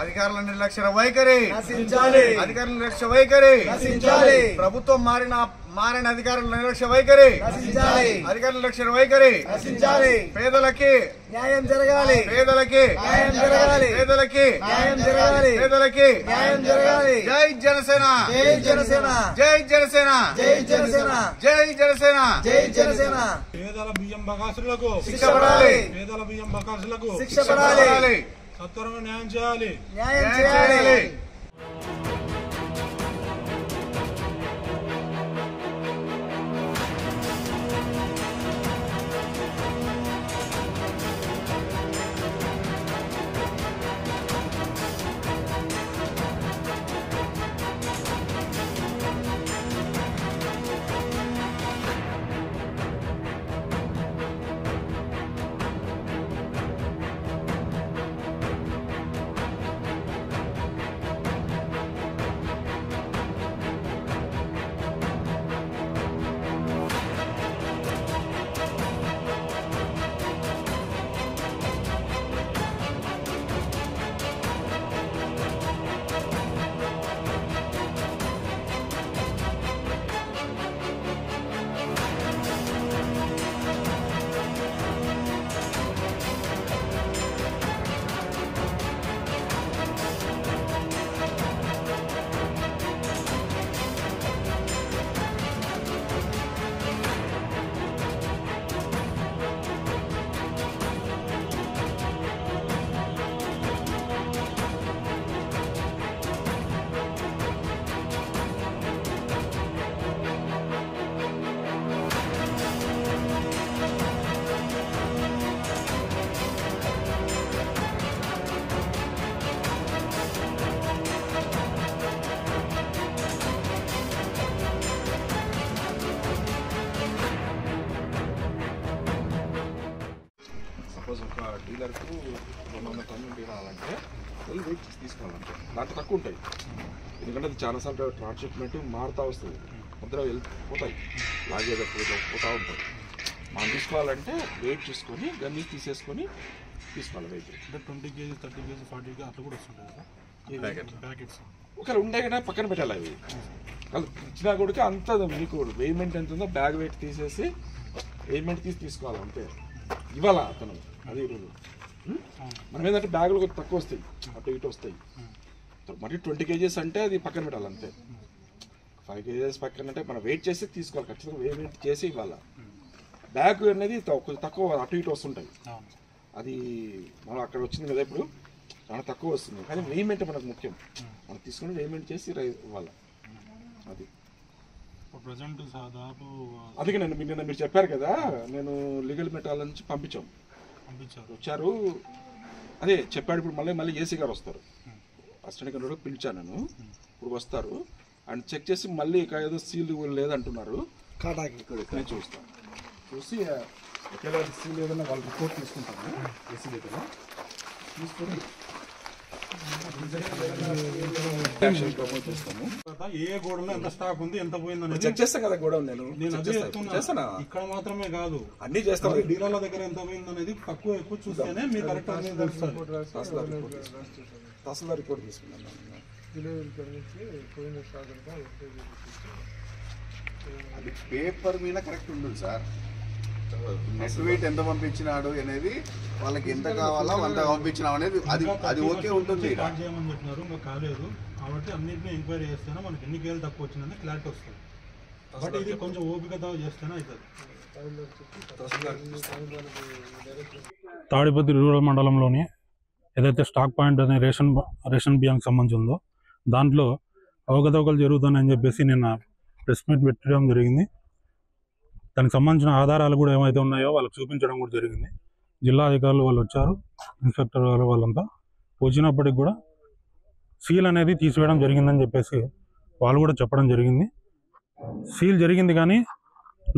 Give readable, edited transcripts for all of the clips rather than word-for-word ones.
అధికారుల నిర్లక్ష్య వైఖరి నశించాలి. అధికారుల నిర్లక్ష్య వైఖరి నశించాలి. ప్రభుత్వం మారిన అధికారుల నిర్లక్ష్య వైఖరి నశించాలి. అధికారుల నిర్లక్ష్య వైఖరి నశించాలి. పేదలకి న్యాయం జరగాలి. పేదలకి న్యాయం జరగాలి. పేదలకి న్యాయం జరగాలి. పేదలకి న్యాయం జరగాలి. జై జనసేన. జై జనసేన. జై జనసేన. జై జనసేన. జై జనసేన. జై జనసేన. పేదల బియ్యం బకాసులకు శిక్ష పడాలి. పేదల బియ్యం బకాసులకు శిక్ష పడాలి. సత్వరంగా న్యాయం చేయాలి. న్యాయం చేయాలి. సపోజ్ ఒక డీలర్కు 200 టన్నులు తీరాలంటే వెళ్ళి వెయిట్ చేసి తీసుకోవాలంటే దాంట్లో తక్కువ ఉంటాయి. ఎందుకంటే అది చాలాసార్లు ట్రాన్స్షిప్మెంట్ మారుతూ వస్తుంది. ముద్ర వెళ్ళిపోతాయి, లాగేదో పోతూ ఉంటాయి. మనం తీసుకోవాలంటే వెయిట్ చేసుకొని గన్ని తీసేసుకొని తీసుకోవాలి. వెయిట్ అంటే 20 kg 30 kg 40 kg అట్లా కూడా వస్తుంటాయి కదా ప్యాకెట్స్. ఒకవేళ ఉండే కదా పక్కన పెట్టాలి. అవి వాళ్ళు ఇచ్చినా కూడా అంత మీకు వేయిమెంట్ ఎంత ఉందో బ్యాగ్ వెయిట్ తీసేసి వేయిమెంట్ తీసుకోవాలి అంతే. ఇవాళ అతను అది రూలు. మనం ఏంటంటే బ్యాగులు కొంచెం తక్కువ వస్తాయి, అటు ఇటు వస్తాయి. మరి 20 kgs అంటే అది పక్కన పెట్టాలి అంతే. 5 kgs పక్కన అంటే మనం వెయిట్ చేసి తీసుకోవాలి. ఖచ్చితంగా వేయిమెంట్ చేసి ఇవ్వాలి. బ్యాగ్ అనేది కొంచెం తక్కువ అటు ఇటు వస్తుంటాయి. అది మనం అక్కడ వచ్చింది కదా ఇప్పుడు చాలా తక్కువ వస్తుంది. కానీ వేయిమెంట్ మనకు ముఖ్యం. మనం తీసుకుని వేయిమెంట్ చేసి ఇవ్వాలి. అది ప్రజెంట్ దాదాపు అందుకే నిన్న మీరు చెప్పారు కదా, నేను లీగల్ మెటాల నుంచి పంపించారు వచ్చారు. అదే చెప్పాడు. ఇప్పుడు మళ్ళీ ఏసీ గారు వస్తారు. అసిస్టెంట్ కంట్రోలర్ పిలిచాను నేను. ఇప్పుడు వస్తారు అండ్ చెక్ చేసి మళ్ళీ ఏదో సీల్ లేదంటున్నారు. నేను చూస్తాను. చూసి ఒకవేళ సీల్ ఏదైనా వాళ్ళ రిపోర్ట్ తీసుకుంటాను. ఏసీ దగ్గర తీసుకొని ఏ గోడలో ఎంత స్టాక్ ఉంది, ఎంత పోయిందని చెక్ చేస్తాను కదా. గోడౌన్ నేను అదే చెప్తున్నా. ఇక్కడ మాత్రమే కాదు, అన్ని చేస్తాను. డీలర్ల దగ్గర ఎంత పోయింది అనేది ఎక్కువ చూస్తేనే మీరు కరెక్ట్ తహసీల్దార్ రిపోర్ట్ తీసుకున్నాను. అది పేపర్ మీద కరెక్ట్ ఉంటుంది సార్. నెట్ వెయిట్ ఎంత పంపించినాడు అనేది వాళ్ళకి ఎంత కావాలో అంత పంపించినాం అనేది అది ఓకే ఉంటుంది. చేయమని చెప్పినారు, ఇంకా కాలేదు. కాబట్టి అన్నింటినీ ఎంక్వైరీ చేస్తేనే మనకి ఎన్ని కేలు తక్కువ వచ్చిందని క్లారిటీ వస్తుంది. బట్ ఇది కొంచెం ఓపికతో చేస్తేనే అవుతుంది. తాడిపత్రి రూరల్ మండలంలోని ఏదైతే స్టాక్ పాయింట్ అనే రేషన్ బియ్యానికి సంబంధించి ఉందో దాంట్లో అవకతవకలు జరుగుతున్నాయని చెప్పేసి నిన్న ప్రెస్ మీట్ పెట్టడం జరిగింది. దానికి సంబంధించిన ఆధారాలు కూడా ఏమైతే ఉన్నాయో వాళ్ళకి చూపించడం కూడా జరిగింది. జిల్లా అధికారులు వాళ్ళు వచ్చారు, ఇన్స్పెక్టర్ గారు వాళ్ళంతా వచ్చినప్పటికి కూడా సీల్ అనేది తీసివేయడం జరిగిందని చెప్పేసి వాళ్ళు కూడా చెప్పడం జరిగింది. సీల్ జరిగింది కానీ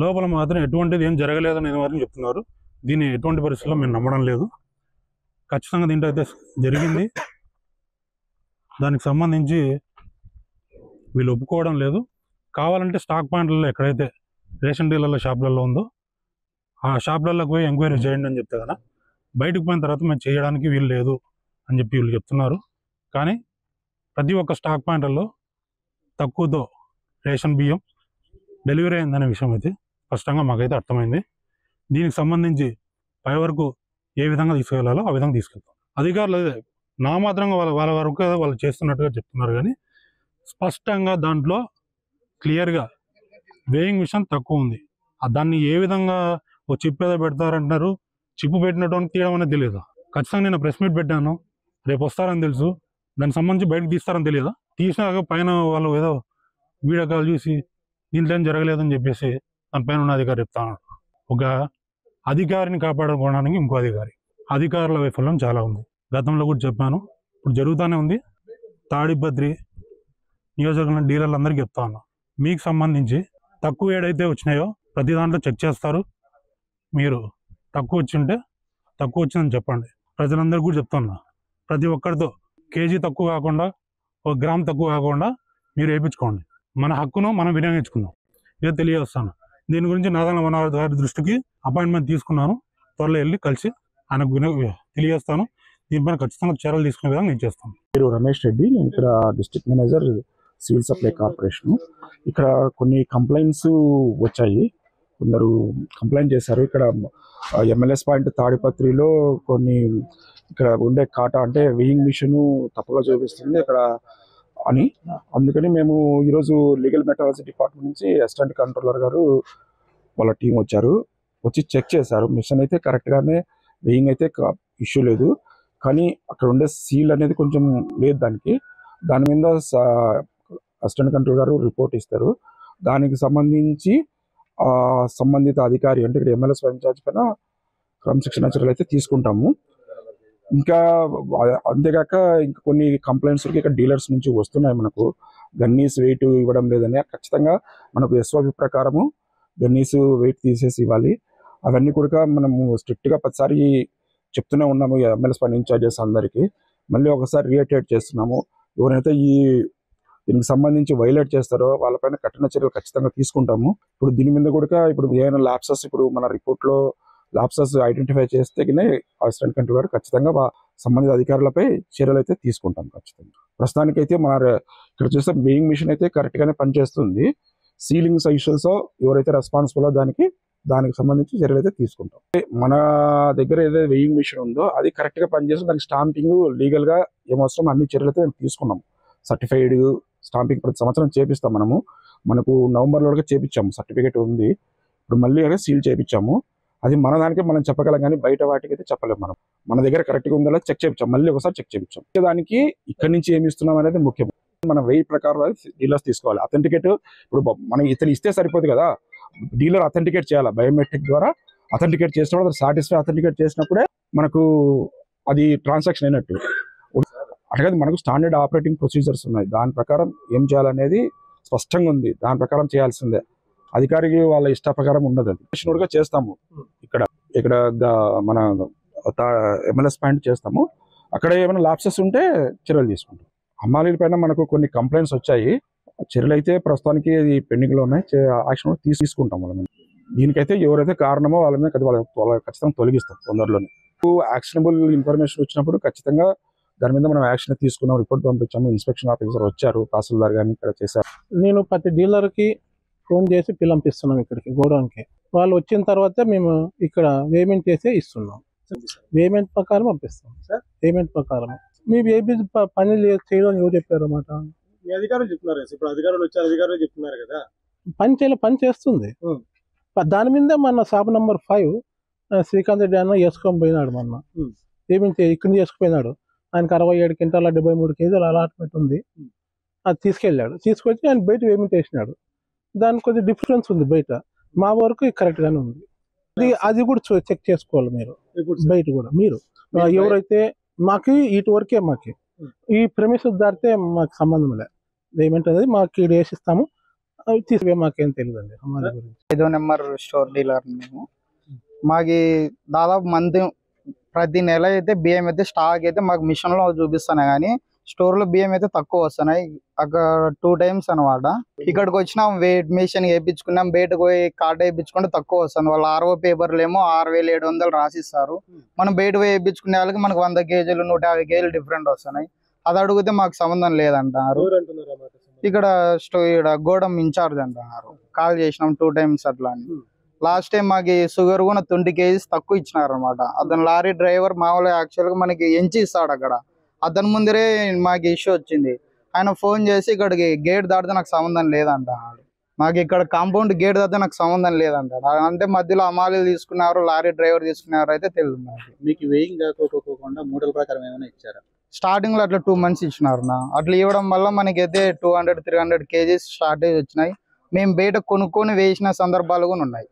లోపల మాత్రం ఎటువంటిది ఏం జరగలేదని మాత్రం చెప్తున్నారు. దీన్ని ఎటువంటి పరిస్థితుల్లో మేము నమ్మడం లేదు. ఖచ్చితంగా దీంట్లో అయితే జరిగింది. దానికి సంబంధించి వీళ్ళు ఒప్పుకోవడం లేదు. కావాలంటే స్టాక్ పాయింట్లలో ఎక్కడైతే రేషన్ డీలర్ల షాపులలో ఉందో ఆ షాపులలోకి పోయి ఎంక్వైరీ చేయండి అని చెప్తే కదా, బయటకు పోయిన తర్వాత మేము చేయడానికి వీలు లేదు అని చెప్పి వీళ్ళు చెప్తున్నారు. కానీ ప్రతి ఒక్క స్టాక్ పాయింట్లలో తక్కువతో రేషన్ బియ్యం డెలివరీ అయిందనే విషయం అయితే స్పష్టంగా మాకైతే అర్థమైంది. దీనికి సంబంధించి పై వరకు ఏ విధంగా తీసుకెళ్లాలో ఆ విధంగా తీసుకెళ్తాం. అధికారులు నా మాత్రంగా వాళ్ళ వరకు వాళ్ళు చేస్తున్నట్టుగా చెప్తున్నారు, కానీ స్పష్టంగా దాంట్లో క్లియర్గా వేయింగ్ మిషన్ తక్కువ ఉంది. దాన్ని ఏ విధంగా ఓ చిప్ ఏదో పెడతారంటున్నారు, చిప్పు పెట్టినటువంటి తీయడం అనేది తెలియదు. ఖచ్చితంగా నేను ప్రెస్ మీట్ పెట్టాను, రేపు వస్తారని తెలుసు, దానికి సంబంధించి బయటకు తీస్తారని తెలియదా? తీసినాక పైన వాళ్ళు ఏదో వీడియో కాల్ చూసి దీంట్లో ఏం జరగలేదని చెప్పేసి దానిపైన ఉన్న అధికారి చెప్తాను. ఒక అధికారిని కాపాడుకోవడానికి ఇంకో అధికారుల వైఫల్యం చాలా ఉంది. గతంలో కూడా చెప్పాను, ఇప్పుడు జరుగుతూనే ఉంది. తాడిపత్రి నియోజకవర్గం డీలర్లందరికీ చెప్తా ఉన్నా, మీకు సంబంధించి తక్కువ ఏడైతే వచ్చినాయో ప్రతి దాంట్లో చెక్ చేస్తారు. మీరు తక్కువ వచ్చిందని చెప్పండి. ప్రజలందరికీ కూడా చెప్తున్నా, ప్రతి ఒక్కరితో కేజీ తక్కువ కాకుండా, ఒక గ్రామ్ తక్కువ కాకుండా మీరు వేయించుకోండి. మన హక్కును మనం వినియోగించుకుందాం. ఇదే తెలియజేస్తాను. దీని గురించి నాదన మనోహర్ గారి దృష్టికి అపాయింట్మెంట్ తీసుకున్నాను. త్వరలో వెళ్ళి కలిసి ఆయనకు తెలియజేస్తాను. దీనిపైన ఖచ్చితంగా చర్యలు తీసుకునే విధంగా నేను చేస్తాను. పేరు రమేష్ రెడ్డి, నేను ఇక్కడ district manager civil supply corporation. ఇక్కడ కొన్ని కంప్లైంట్స్ వచ్చాయి, కొందరు కంప్లైంట్ చేశారు. ఇక్కడ ఎమ్మెల్యేస్ పాయింట్ తాడిపత్రిలో కొన్ని ఇక్కడ ఉండే కాటా అంటే వెయింగ్ మిషన్ తప్పుగా చూపిస్తుంది ఇక్కడ అని, అందుకని మేము ఈరోజు లీగల్ మెటాలజీ డిపార్ట్మెంట్ నుంచి అసిస్టెంట్ కంట్రోలర్ గారు వాళ్ళ టీం వచ్చి చెక్ చేశారు. మిషన్ అయితే కరెక్ట్గానే, వెయింగ్ అయితే ఇష్యూ లేదు, కానీ అక్కడ ఉండే సీల్ అనేది కొంచెం లేదు దాని మీద అసిస్టెంట్ కంట్రోలర్ గారు రిపోర్ట్ ఇస్తారు. దానికి సంబంధించి సంబంధిత అధికారి అంటే ఇక్కడ ఎమ్మెల్యే స్వయం ఇన్ఛార్జ్ పైన క్రమశిక్షణ చర్యలు అయితే తీసుకుంటాము. ఇంకా అంతేకాక ఇంకా కొన్ని కంప్లైంట్స్ ఇక్కడ డీలర్స్ నుంచి వస్తున్నాయి. మనకు గన్నీస్ వెయిట్ ఇవ్వడం లేదని, ఖచ్చితంగా మనకు ఎస్ఓపి ప్రకారము గన్నీస్ వెయిట్ తీసేసి ఇవ్వాలి. అవన్నీ కూడా మనము స్ట్రిక్ట్గా ప్రతిసారి చెప్తూనే ఉన్నాము ఎమ్మెల్యే స్పాన్ ఇన్ఛార్జెస్ అందరికీ. మళ్ళీ ఒకసారి రియేటేట్ చేస్తున్నాము, ఎవరైతే దీనికి సంబంధించి వైలేట్ చేస్తారో వాళ్ళపైన కఠిన చర్యలు ఖచ్చితంగా తీసుకుంటాము. ఇప్పుడు దీని మీద కూడా ఇప్పుడు ఏమైనా ల్యాప్సెస్ ఇప్పుడు మన రిపోర్ట్లో ల్యాప్సెస్ ఐడెంటిఫై చేస్తే అసిస్టెంట్ కంట్రోలర్ ఖచ్చితంగా సంబంధిత అధికారులపై చర్యలు అయితే తీసుకుంటాం ఖచ్చితంగా. ప్రస్తుతానికైతే మన ఇక్కడ చూస్తే వెయింగ్ మిషన్ అయితే కరెక్ట్గానే పనిచేస్తుంది. సీలింగ్ ఇష్యూస్ ఎవరైతే రెస్పాన్సిబుల్ దానికి సంబంధించి చర్యలు అయితే తీసుకుంటాం. మన దగ్గర ఏదైతే వెయింగ్ మిషన్ ఉందో అది కరెక్ట్గా పనిచేస్తుంది, దానికి స్టాంపింగ్ లీగల్గా ఏమవసరం అన్ని చర్యలు అయితే తీసుకున్నాం. సర్టిఫైడ్ స్టాంపింగ్ ప్రతి సంవత్సరం చేపిస్తాం. మనకు నవంబర్లో చేపించాము, సర్టిఫికేట్ ఉంది. ఇప్పుడు మళ్ళీ సీల్ చేయించాము. అది మన దానికే మనం చెప్పగలం, కానీ బయట వాటికి అయితే చెప్పలేము. మన దగ్గర కరెక్ట్గా ఉందా చెక్ చేయించాం, మళ్ళీ ఒకసారి చెక్ చేయించాం. దానికి ఇక్కడి నుంచి ఏమి ఇస్తున్నాం అనేది ముఖ్యం. మన వెయిట్ ప్రకారం డీలర్స్ తీసుకోవాలి. అథెంటికేట్ ఇప్పుడు మనం ఇతను ఇస్తే సరిపోదు కదా, డీలర్ అథెంటికేట్ చేయాలి. బయోమెట్రిక్ ద్వారా అథెంటికేట్ చేసినప్పుడు సాటిస్ఫై అథెంటికేట్ చేసినప్పుడే మనకు అది ట్రాన్సాక్షన్ అయినట్టు. అట్లాగే మనకు స్టాండర్డ్ ఆపరేటింగ్ ప్రొసీజర్స్ ఉన్నాయి, దాని ప్రకారం ఏం చేయాలనేది స్పష్టంగా ఉంది. దాని ప్రకారం చేయాల్సిందే, అధికారికి వాళ్ళ ఇష్ట ప్రకారం ఉండదు. అది చేస్తాము. ఇక్కడ మన ఎమ్మెల్యేస్ పాయింట్ చేస్తాము. అక్కడ ఏమైనా ల్యాప్సెస్ ఉంటే చర్యలు తీసుకుంటాం. హమాలీల పైన మనకు కొన్ని కంప్లైంట్స్ వచ్చాయి, చర్యలు అయితే ప్రస్తుతానికి పెండింగ్లో ఉన్నాయి. యాక్షన్ తీసుకుంటాం వాళ్ళ మీద. దీనికైతే ఎవరైతే కారణమో వాళ్ళ మీద వాళ్ళ ఖచ్చితంగా తొలగిస్తాం తొందరలోనే. యాక్షనబుల్ ఇన్ఫర్మేషన్ వచ్చినప్పుడు ఖచ్చితంగా దాని మీద మనం యాక్షన్ తీసుకున్నాం, రిపోర్ట్ పంపించాము. ఇన్స్పెక్షన్ ఆఫీసర్ వచ్చారు, తహసీల్దార్ గారిని ఇక్కడ చేశారు. నేను ప్రతి డీలర్కి ఫోన్ చేసి పిలిపిస్తున్నాం ఇక్కడికి గోడౌన్కి. వాళ్ళు వచ్చిన తర్వాత మేము ఇక్కడ పేమెంట్ చేసే ఇస్తున్నాం. పేమెంట్ ప్రకారం పంపిస్తాం సార్. పేమెంట్ ప్రకారం మీ బేబీ పని చేయడం ఎవరు చెప్పారు అన్నమాట? మీ అధికారులు చెప్తున్నారు. ఇప్పుడు అధికారులు వచ్చారు, అధికారులు చెప్తున్నారు కదా పని చేస్తుంది. దాని మీద మన షాప్ నెంబర్ 5 శ్రీకాంత్ రెడ్డి అన్న వేసుకొని పోయినాడు. మొన్న పేమెంట్ ఇక్కడ చేసుకుపోయినాడు. ఆయనకు 67 క్వింటాల 73 కేజీల అలాట్మెంట్ ఉంది. అది తీసుకొచ్చి ఆయన బయట పేమెంట్ వేసినాడు. దానికి కొద్దిగా డిఫరెన్స్ ఉంది. బయట మా వరకు కరెక్ట్ గానే ఉంది. అది కూడా చెక్ చేసుకోవాలి మీరు. బయట కూడా మీరు ఎవరైతే మాకు ఇటు వరకే, మాకు ఈ ప్రెమిసెస్ దాటితే మాకు సంబంధం లేదు. పేమెంట్ అనేది మాకు ఇక్కడ వేసిస్తాము, తీసుకునే మాకేం తెలియదండి. 5వ నెంబర్ స్టోర్ డీలర్ మేము. మాకు దాదాపు మంత్ ప్రతి నెల అయితే బియ్యం అయితే స్టాక్ అయితే మాకు మిషన్ లో చూపిస్తున్నాయి, కానీ స్టోర్ లో బియ్యం అయితే తక్కువ వస్తున్నాయి. అక్కడ 2 times అనమాట. ఇక్కడికి వచ్చినాం, వెయిట్ మిషన్ వేయించుకున్నాం, బయటకు పోయి కార్డు వేయించుకుంటే తక్కువ వస్తుంది. వాళ్ళు RO పేపర్లు ఏమో 6,700 రాసిస్తారు. మనం బయట పోయి వేయించుకునే వాళ్ళకి మనకు 100 కేజీలు 150 కేజీలు డిఫరెంట్ వస్తున్నాయి. అది అడిగితే మాకు సంబంధం లేదంటున్నారు. ఇక్కడ గోడం ఇన్ఛార్జ్ అంటున్నారు. కాల్ చేసినాం 2 times అట్లా అని. లాస్ట్ టైం మాకు షుగర్ కూడా 20 kgs తక్కువ ఇచ్చినారు అనమాట. అతను లారీ డ్రైవర్ మామూలుగా యాక్చువల్గా మనకి ఎంచి ఇస్తాడు అక్కడ. అతని ముందరే మాకు ఇష్యూ వచ్చింది. ఆయన ఫోన్ చేసి ఇక్కడికి గేట్ దాటితే నాకు సంబంధం లేదంటున్నాడు. మాకు ఇక్కడ కాంపౌండ్ గేట్ దాటితే నాకు సంబంధం లేదంటాడు. అంటే మధ్యలో అమాలీలు తీసుకున్నారు, లారీ డ్రైవర్ తీసుకున్నారు అయితే తెలియదు మాకు. మీకు వెయింగ్ కాకోకుండా మోడల్ ప్రకారం ఏమైనా ఇచ్చారా? స్టార్టింగ్ లో అట్లా 2 months ఇచ్చినారు నా. అట్లా ఇవ్వడం వల్ల మనకైతే 200-300 kgs షార్టేజ్ వచ్చినాయి. మేము బయట కొనుక్కొని వేసిన సందర్భాలు కూడా ఉన్నాయి.